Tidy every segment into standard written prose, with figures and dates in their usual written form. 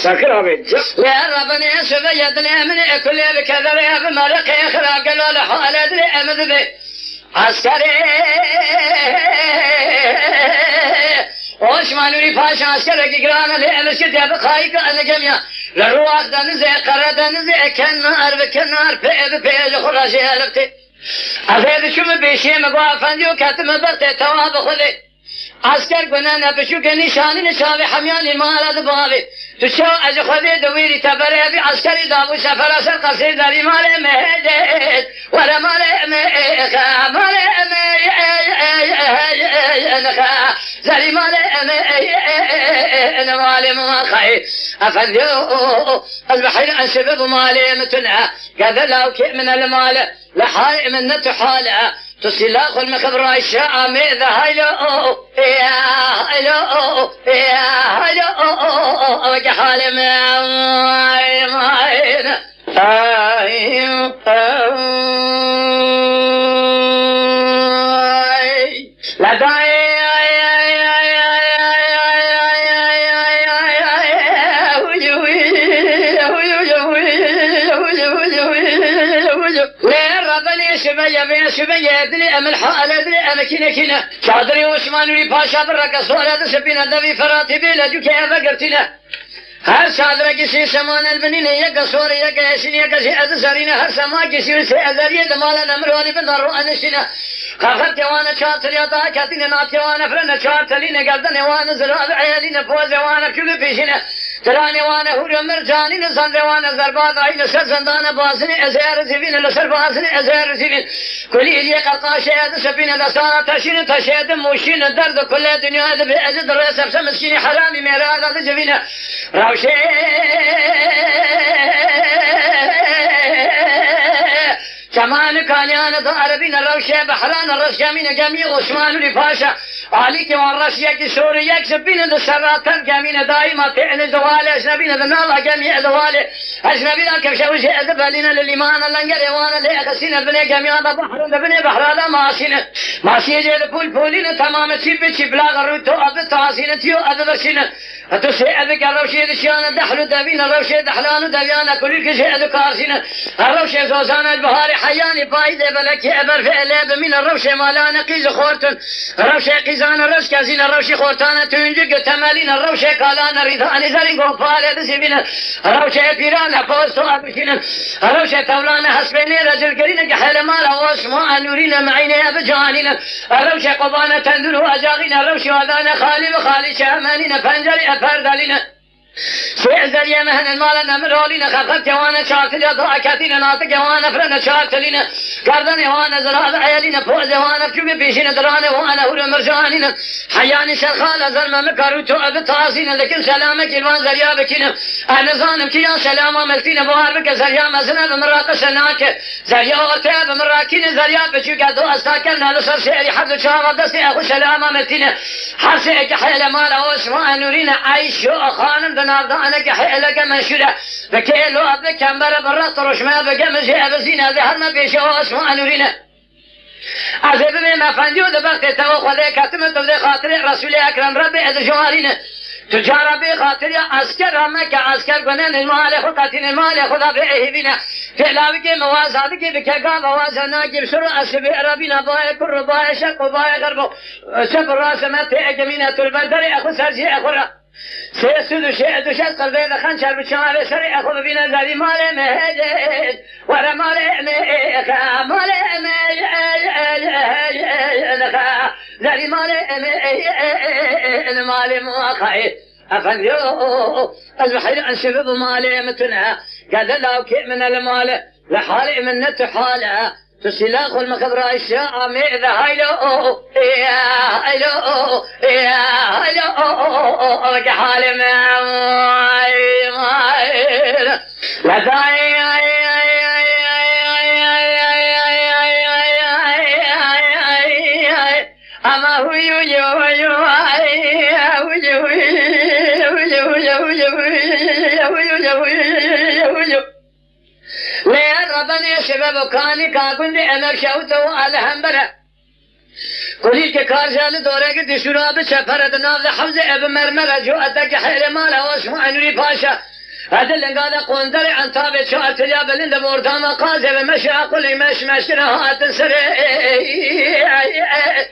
ساكر أبي يا ربنا سبيت الأمن كل بكذا يا بمرق يخرق له حالة الأمن ذي عسكري عثمان رفاش عسكري قرانا لأمس كتاب خايك أنا جميع للرواق دنزي قرى دنزي كنار بكنار بيد خراشي هلبتي أفيد شو بيشي مقوا فنديو كاتم برتي تواب خذي عسكر قنانا بشوك نشاني نشابي حمياني مالد بابي تشو از خودی دویری تبره بی عسکری دابو سفر اصل قصری داری مال مهدد ورا مال مهخا مال مهخا زری مال مال مهخا افنديو البحر انسبب مالي متنع كذا لو كي من المال لحاي من نتحاله تسلاخ المخبر الشاء ماذا هلو يا هلو يا هلو وجحال ما لا داعي شبيه ادري ام الحال ادري ام كنا شادري عثمان لي باشا برك صوره سبينا دبي فراتي بلا جو كيف قرتنا هر شادره كسي سمان البنين يا قصور يا قاسين يا قسي ادسرينا هر سما كسي سي ازريه دمال نمروني بندرو انشنا خافت وانا شاطر يا طاقتي نات وانا فرنا شاطرين قدن وانا زراب عيالين فوز وانا كل بيشنا تراني وانا هو مرجاني نزل وانا زربات عين سزندان باسني ازيار زبين لسر باسني ازيار زبين كل اللي قرقاش هذا سفينه دسانه تشين تشهد موشين الدرد كل الدنيا بأجد الرسم سمسكين حرامي ميراث هذا جبينه روشي كمان كان يانا ضاربين الروشة بحران الرشامين جميع عثمان لفاشا عليك والرشية كسوريا كسبين السراتان جميع دائما فعل زوال أجنبين ذنالا جميع زوال أجنبين كمشوش أدبالين للإيمان اللنجر وانا لأخسين بني جميع بحر بني بحر هذا ماشين جيد بولين تمام تشيب لاغ الروتو أبد تاسين تيو أدبرشين أتوسي أبك الروشة دشيانا دحلو دابين الروشة دحلانو دابيانا كل كشي أدكارسين الروشة زوزان البهار حياني بايدة بلك أبر فعلا من الروشة مالانا قيز خورتن الروشة قيزان الرش كازين الروشة خورتانا تنجق تمالين الروشة قالانا رضاني زرين قوفالة دسبين الروشة بيرانا فوستو أبكين الروشة تولانا حسبيني رجل قرين قحل مالا واسماء نورينا معيني أبجانين الروشة قبانا تندلو أجاغين الروشة وذانا خالي وخالي شامانين فانجري أفردالين سيزر يا مهن المال نمرولين خفت وانا شاكل يا ضاكتين ناطق وانا فرنا شاكلين كردن وانا زراد عيالين فوز وانا بجوب بيشين دران وانا هو مرجانين حياني شرخال زلمه مكروتو ابتاسين لكن سلامك الوان زريا بكين انا ظانم كيا سلامه ملتين بوار بك زريا مزنا بمراق سناك زريا ورتا بمراكين زريا بجوك دو استاكلنا لسر سيري حد شاغ دسي اخو سلامه ملتين حسيك حيل مال اسماء نورين عيش خانم ناردانه که حیلک منشوره بکیلو اب کمبر برا ترشمه بگمزی ابزینه ده هر نبیشه آسمان نورینه از ابن مفندیو ده وقت تو خدا کتم تو ده خاطر رسول اکرم رب از جوارینه تجارة بخاطر عسكر همك عسكر قنن المال خود قتل المال خدا بهبينا فعلاوي کے موازات کے بکھا موازنا کے سر اسب عربنا باي كر باي شق باي غرب شب راس ما تجمينا البدر اخو سرجي اخرى سيسد شيء دشت قلبي خنشر بشمال سري اخو بينا زادي مال مهد ورا مال مال زادي مال مال أفنديو البحر أنسبب مالي متنع قد لو كي من المال لحالي من نتحالة تسلاخ المخبر الشاء مئذا هيلو يا هيلو يا هيلو وكحالي لا داعي أما هو لين ربنا شباب كاني كاكون أمر شوته على همبرة كلي كارجال دورك دشورا بشفرة ناف حمزة أب مرمرة جو أتك حيل ماله واسمع نوري باشا هذا اللي قال قندر عن تابع شو أتجا بلند بورتاما قازة ومشي أقولي مش هات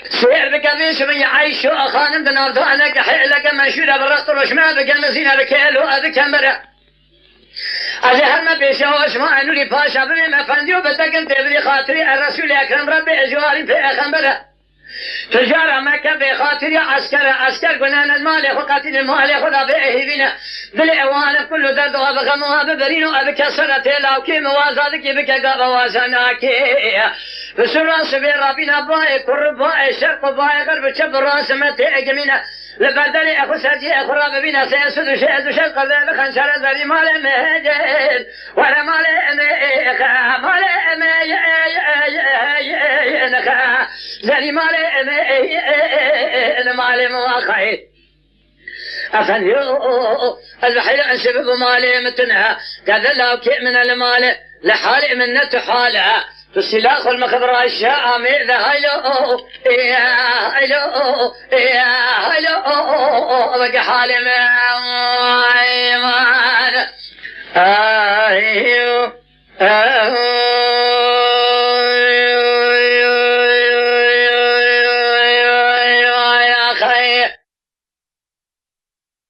سير بكبيش من يعيش أخانم بنار أنا كحيلك مشورة بالرسط وشما بكمزينة بكيلو أذك همبرة أجهر ما بيشوش ما نوري باشا بني ما فنديو بتكن تبري خاطري الرسول أكرم ربي أجواري في أخنبرة تجارة مكة بخاطري عسكر قلنا المال يخو قاتل المال يخو ذابئه بنا بالإعوان كل دردها بغموها ببرينو أبكسرة لاوكي موازادك يبكى قابا وازناكي بسرعة سبيل رابينا باي كرب باي شرق باي غرب شب الراس متى اجمينا لبردلي اخو سجي اخو راب بينا سيسد شهد شق ذا بخنشر زري مال مهجن ولا مال مال زري مال مال مواخي أفن البحيل عن سبب مالي متنها كذا لو كي من المال لحالي من نتحالها تسلاخ المخبر الشاء مئذا هلو بقى حالي من ايمان